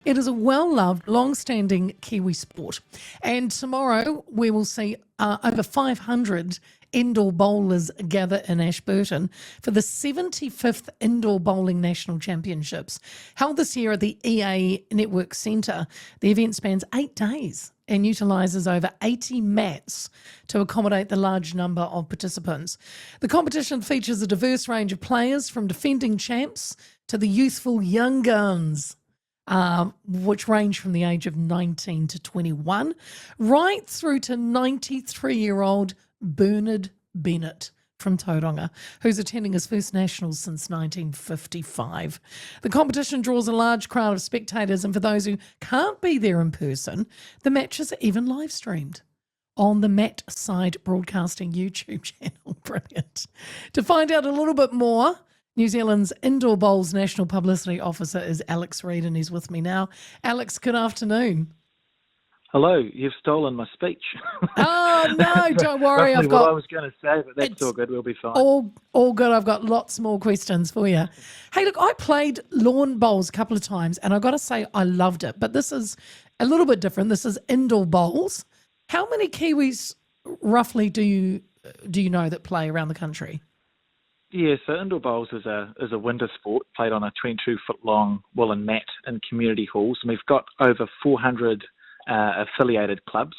It is a well-loved, long-standing Kiwi sport. And tomorrow we will see over 500 indoor bowlers gather in Ashburton for the 75th Indoor Bowling National Championships. Held this year at the EA Network Centre, the event spans 8 days and utilises over 80 mats to accommodate the large number of participants. The competition features a diverse range of players, from defending champs to the youthful young guns, which range from the age of 19 to 21, right through to 93-year-old Bernard Bennett from Tauranga, who's attending his first nationals since 1955. The competition draws a large crowd of spectators, and for those who can't be there in person, the matches are even live streamed on the Matt Side Broadcasting YouTube channel. Brilliant. To find out a little bit more, New Zealand's Indoor Bowls National Publicity Officer is Alex Reid, and he's with me now. Alex, good afternoon. Hello, you've stolen my speech. Oh, no, don't worry. Roughly what I was going to say, but that's all good. We'll be fine. All good. I've got lots more questions for you. Hey, look, I played lawn bowls a couple of times, and I've got to say I loved it. But this is a little bit different. This is indoor bowls. How many Kiwis roughly do you know that play around the country? Yeah, so indoor bowls is a winter sport played on a 22-foot-long woolen mat in community halls, and we've got over 400 affiliated clubs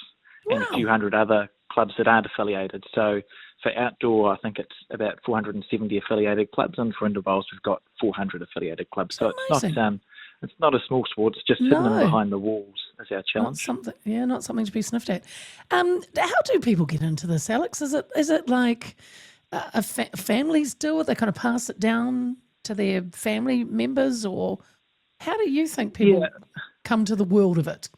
and a few hundred other clubs that aren't affiliated. So for outdoor, I think it's about 470 affiliated clubs, and for indoor bowls, we've got 400 affiliated clubs. So it's not a small sport. It's just sitting in behind the walls is our challenge. Not something to be sniffed at. How do people get into this, Alex? Is it like families do it? They kind of pass it down to their family members, or how do you think people come to the world of it?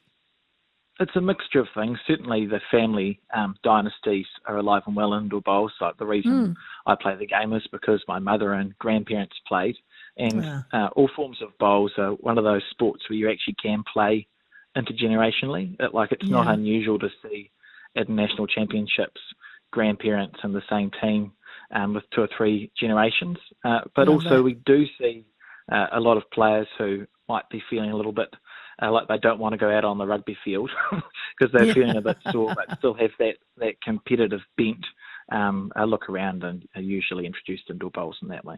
It's a mixture of things. Certainly the family dynasties are alive and well in indoor bowls. Like the reason I play the game is because my mother and grandparents played. And all forms of bowls are one of those sports where you actually can play intergenerationally. It's not unusual to see at national championships grandparents in the same team with 2 or 3 generations. But also we do see a lot of players who might be feeling a little bit like they don't want to go out on the rugby field because they're feeling a bit sore, but still have that competitive bent, look around and are usually introduced indoor bowls in that way.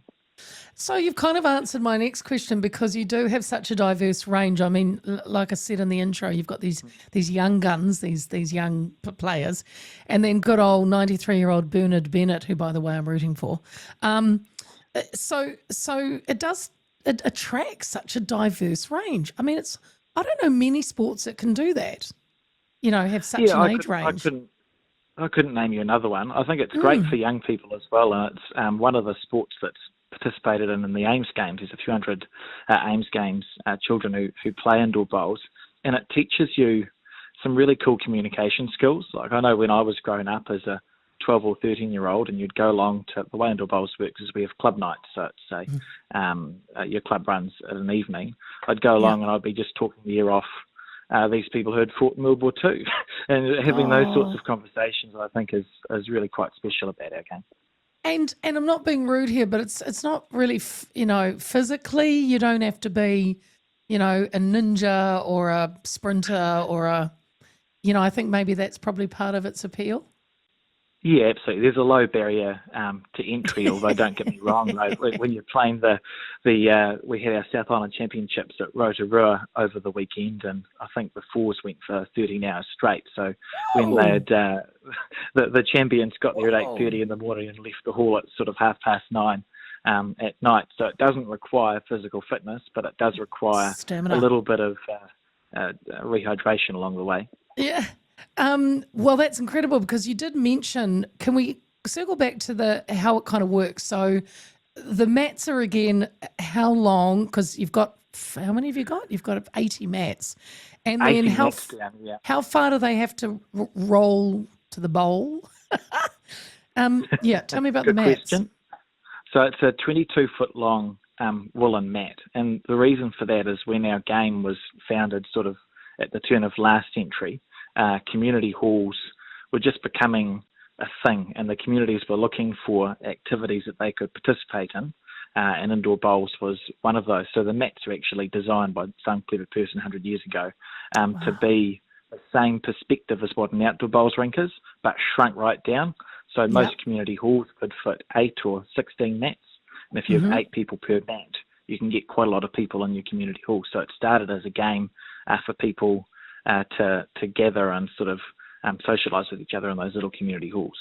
So you've kind of answered my next question, because you do have such a diverse range. I mean, like I said in the intro, you've got these young guns, these young players, and then good old 93-year-old Bernard Bennett, who, by the way, I'm rooting for. So it attracts such a diverse range. I mean, I don't know many sports that can do that, have such an age range. I couldn't name you another one. I think it's great for young people as well, and it's one of the sports that's participated in the Ames Games. There's a few hundred Ames Games children who play indoor bowls, and it teaches you some really cool communication skills. Like I know when I was growing up as a 12 or 13-year-old, and you'd go along to the way indoor bowls works is we have club nights. So it's your club runs at an evening. I'd go along and I'd be just talking the ear off these people who had fought in World War II, and having those sorts of conversations, I think, is really quite special about our game. And I'm not being rude here, but it's not really physically. You don't have to be a ninja or a sprinter or I think maybe that's probably part of its appeal. Yeah, absolutely. There's a low barrier to entry, although don't get me wrong, when you're playing we had our South Island Championships at Rotorua over the weekend, and I think the fours went for 13 hours straight. So when they had the champions got there at 8:30 in the morning and left the hall at sort of 9:30 at night. So it doesn't require physical fitness, but it does require stamina, a little bit of rehydration along the way. Yeah. Well, that's incredible, because you did mention, can we circle back to how it kind of works? So the mats are, again, how long? Because you've got, how many have you got? You've got 80 mats. And then how far do they have to roll to the bowl? Tell me about the mats. Question. So it's a 22-foot long woolen mat. And the reason for that is when our game was founded sort of at the turn of last century, community halls were just becoming a thing, and the communities were looking for activities that they could participate in and indoor bowls was one of those. So the mats are actually designed by some clever person 100 years ago to be the same perspective as what an outdoor bowls rink is, but shrunk right down. So most community halls could fit 8 or 16 mats. And if you have 8 people per mat, you can get quite a lot of people in your community hall. So it started as a game for people to gather and sort of socialise with each other in those little community halls.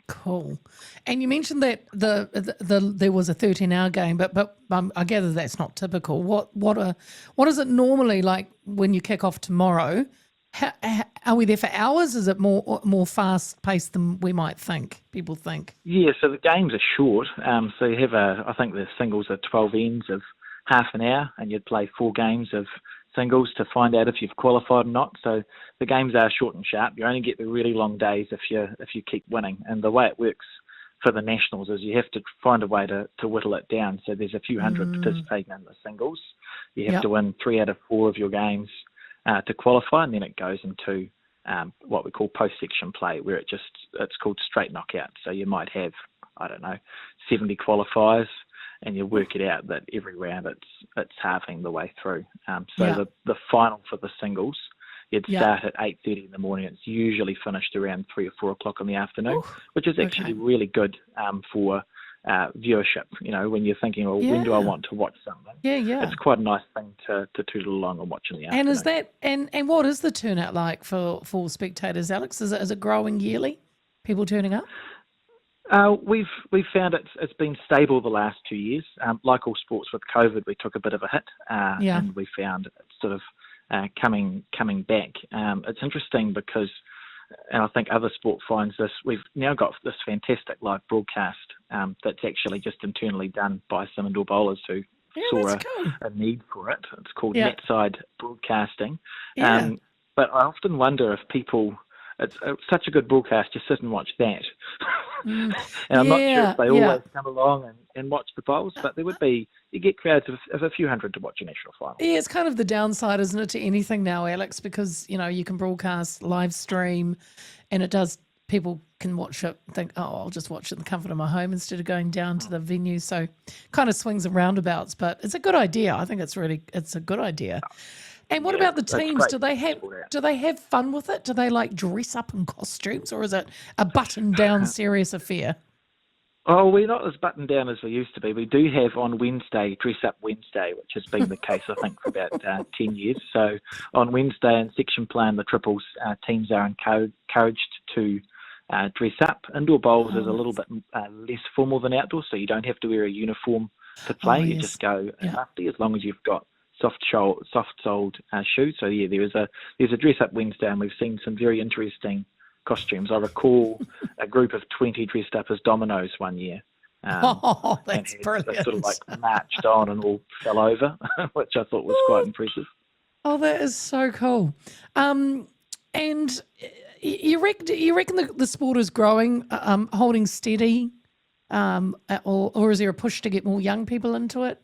Cool. And you mentioned that there was a 13-hour game, but I gather that's not typical. What is it normally like when you kick off tomorrow? Are we there for hours? Is it more fast paced than we might think? People think. Yeah, so the games are short. So you have I think the singles are 12 ends of half an hour, and you'd play 4 games of singles to find out if you've qualified or not. So the games are short and sharp. You only get the really long days if you keep winning. And the way it works for the nationals is you have to find a way to whittle it down. So there's a few hundred participating in the singles. You have to win 3 out of 4 of your games to qualify, and then it goes into what we call post-section play, where it's called straight knockout. So you might have, 70 qualifiers, and you work it out that every round it's halving the way through. The final for the singles, you'd start at 8:30 in the morning. It's usually finished around 3 or 4 o'clock in the afternoon, which is actually really good for viewership. When you're thinking, well, when do I want to watch something? It's quite a nice thing to tootle along and watch in the afternoon. And is that and what is the turnout like for spectators, Alex? Is it growing yearly? People turning up? We've found it's been stable the last 2 years. Like all sports, with COVID, we took a bit of a hit, and we found it sort of coming back. It's interesting because, and I think other sport finds this, we've now got this fantastic live broadcast that's actually just internally done by some indoor bowlers who saw a need for it. It's called NZIB broadcasting. But I often wonder if people, it's such a good broadcast, just sit and watch that. And I'm not sure if they always come along and watch the bowls, but you get crowds of a few hundred to watch a national final. Yeah, it's kind of the downside, isn't it, to anything now, Alex, because, you can broadcast, live stream, and people can watch it and think, oh, I'll just watch it in the comfort of my home instead of going down to the venue. So kind of swings and roundabouts, but it's a good idea. I think it's a good idea. And what about the teams? Do they have fun with it? Do they dress up in costumes, or is it a buttoned down serious affair? Oh, we're not as buttoned down as we used to be. We do have on Wednesday, Dress Up Wednesday, which has been the case, I think, for about 10 years. So on Wednesday in section play and the triples, teams are encouraged to dress up. Indoor bowls is a little bit less formal than outdoor, so you don't have to wear a uniform to play. You just go in mufti, as long as you've got soft-soled shoes. So there's a dress up Wednesday, and we've seen some very interesting costumes. I recall a group of 20 dressed up as dominoes one year. That's brilliant. They sort of marched on and all fell over, which I thought was quite impressive. Oh, that is so cool. And you reckon the sport is growing, holding steady, or is there a push to get more young people into it?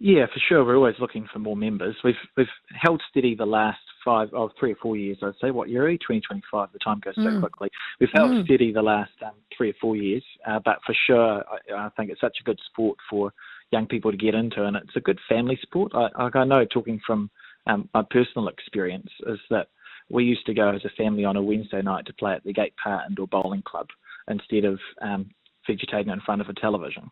Yeah, for sure. We're always looking for more members. We've held steady the last 3 or 4 years, I'd say. What year are we? 2025. The time goes so quickly. We've held steady the last 3 or 4 years, but for sure, I think it's such a good sport for young people to get into, and it's a good family sport. I know, talking from my personal experience, is that we used to go as a family on a Wednesday night to play at the Gate Park Indoor Bowling Club instead of vegetating in front of a television.